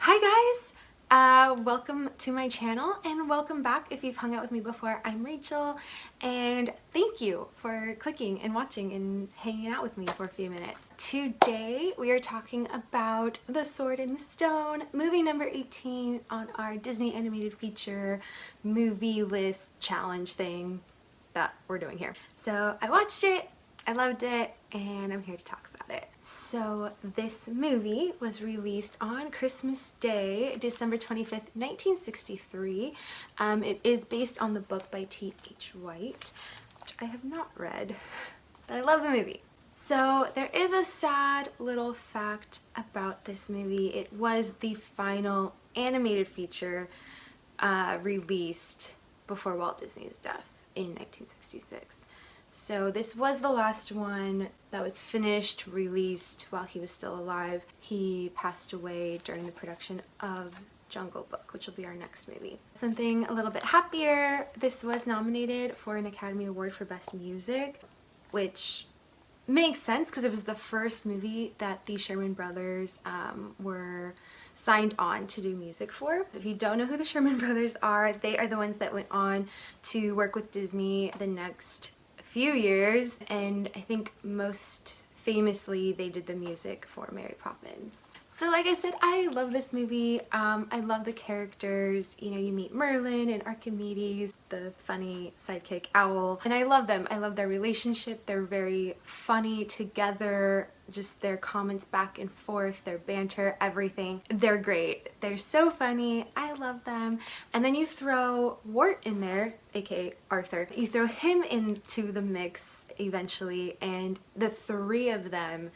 Hi guys! Welcome to my channel and welcome back if you've hung out with me before. I'm Rachel and thank you for clicking and watching and hanging out with me for a few minutes. Today we are talking about The Sword in the Stone, movie number 18 on our Disney animated feature movie list challenge thing that we're doing here. So I watched it, I loved it, and I'm here to talk about it. So this movie was released on Christmas Day, December 25th, 1963. It is based on the book by T.H. White, which I have not read, but I love the movie. So there is a sad little fact about this movie. It was the final animated feature released before Walt Disney's death in 1966. So this was the last one that was finished, released while he was still alive. He passed away during the production of Jungle Book, which will be our next movie. Something a little bit happier, this was nominated for an Academy Award for Best Music, which makes sense because it was the first movie that the Sherman Brothers were signed on to do music for. If you don't know who the Sherman Brothers are, they are the ones that went on to work with Disney the next few years, and I think most famously they did the music for Mary Poppins. So like I said, I love this movie. I love the characters. You know, you meet Merlin and Archimedes, the funny sidekick owl, and I love them. I love their relationship. They're very funny together, just their comments back and forth, their banter, everything. They're great. They're so funny. I love them. And then you throw Wart in there, aka Arthur. You throw him into the mix eventually, and the three of them,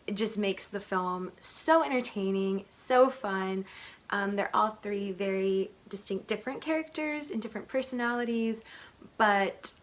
it just makes the film so entertaining, so fun. They're all three very distinct different characters and different personalities, but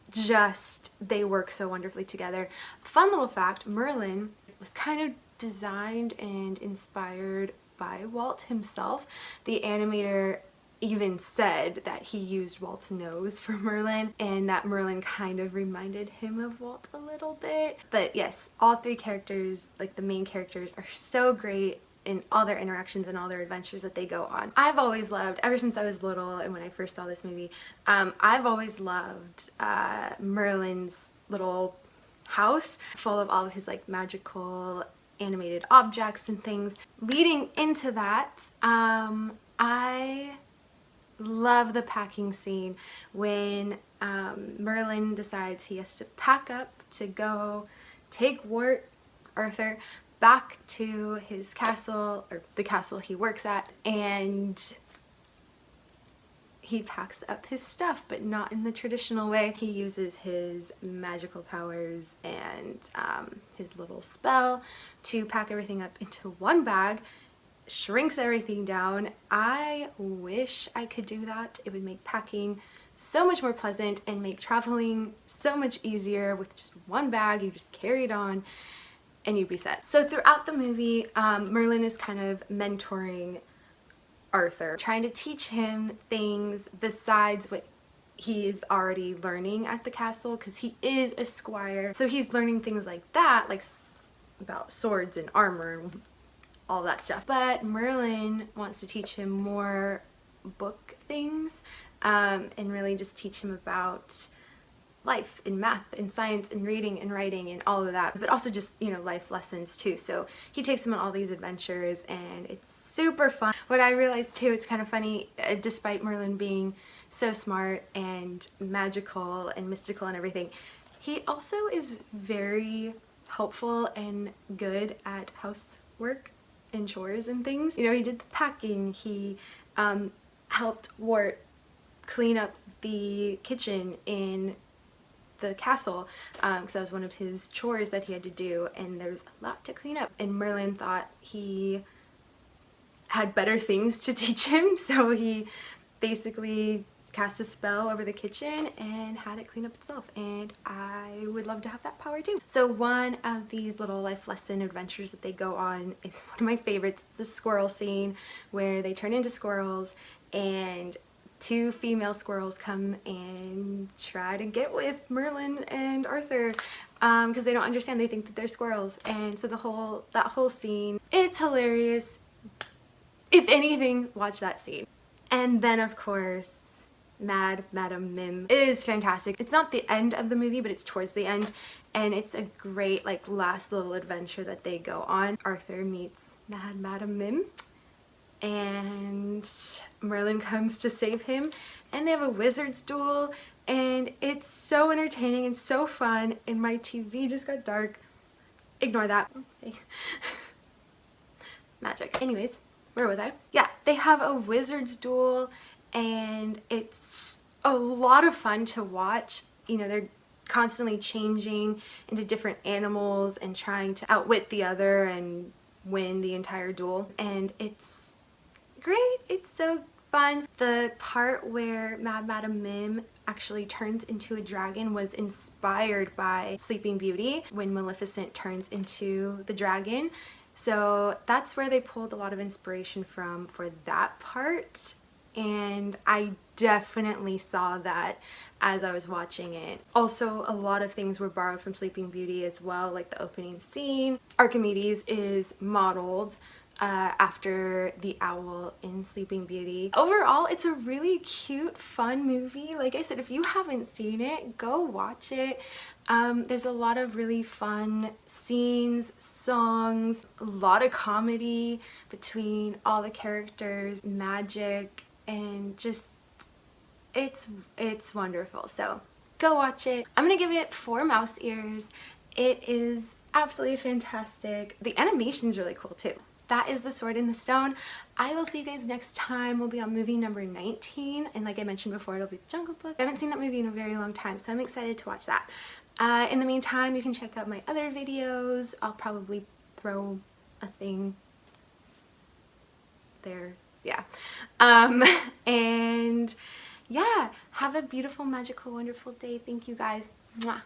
just they work so wonderfully together. Fun little fact, Merlin was kind of designed and inspired by Walt himself. The animator even said that he used Walt's nose for Merlin and that Merlin kind of reminded him of Walt a little bit. But yes, all three characters, like the main characters, are so great in all their interactions and all their adventures that they go on. I've always loved, ever since I was little and when I first saw this movie, I've always loved Merlin's little house full of all of his like magical animated objects and things. Leading into that, I love the packing scene when Merlin decides he has to pack up to go take Arthur back to his castle, or the castle he works at, and he packs up his stuff, but not in the traditional way. He uses his magical powers and his little spell to pack everything up into one bag, shrinks everything down. I wish I could do that. It would make packing so much more pleasant and make traveling so much easier. With just one bag, you just carry it on and you'd be set. So throughout the movie, Merlin is kind of mentoring Arthur, trying to teach him things besides what he is already learning at the castle, because he is a squire. So he's learning things like that, like about swords and armor and all that stuff. But Merlin wants to teach him more book things and really just teach him about life and math and science and reading and writing and all of that, but also just, you know, life lessons too. So he takes him on all these adventures and it's super fun. What I realized too, it's kind of funny, despite Merlin being so smart and magical and mystical and everything, he also is very helpful and good at housework and chores and things. You know, he did the packing, he helped Wart clean up the kitchen in the castle, because that was one of his chores that he had to do, and there was a lot to clean up, and Merlin thought he had better things to teach him, so he basically cast a spell over the kitchen and had it clean up itself, and I would love to have that power too. So one of these little life lesson adventures that they go on is one of my favorites, the squirrel scene where they turn into squirrels and two female squirrels come and try to get with Merlin and Arthur because they don't understand. They think that they're squirrels, and so that whole scene, it's hilarious. if anything, watch that scene. And then of course, Mad Madam Mim is fantastic. It's not the end of the movie, but it's towards the end, and it's a great like last little adventure that they go on. Arthur meets Mad Madam Mim, and Merlin comes to save him, and they have a wizard's duel, and it's so entertaining and so fun, and my TV just got dark. Ignore that. Okay. Magic. Anyways, where was I? Yeah, they have a wizard's duel, and it's a lot of fun to watch. You know, they're constantly changing into different animals and trying to outwit the other and win the entire duel, and it's great. It's so fun. The part where Mad Madam Mim actually turns into a dragon was inspired by Sleeping Beauty, when Maleficent turns into the dragon. So that's where they pulled a lot of inspiration from for that part, and I definitely saw that as I was watching it. Also, a lot of things were borrowed from Sleeping Beauty as well, like the opening scene. Archimedes is modeled after the owl in Sleeping Beauty. Overall, it's a really cute, fun movie. Like I said, if you haven't seen it, go watch it. There's a lot of really fun scenes, songs, a lot of comedy between all the characters, magic, and just it's wonderful. So go watch it. I'm gonna give it 4 mouse ears. It is absolutely fantastic. The animation's really cool too. That is The Sword in the Stone. I will see you guys next time. We'll be on movie number 19, and like I mentioned before, it'll be The Jungle Book. I haven't seen that movie in a very long time, so I'm excited to watch that. In the meantime, you can check out my other videos. I'll probably throw a thing there. Yeah. And yeah, have a beautiful, magical, wonderful day. Thank you guys. Mwah.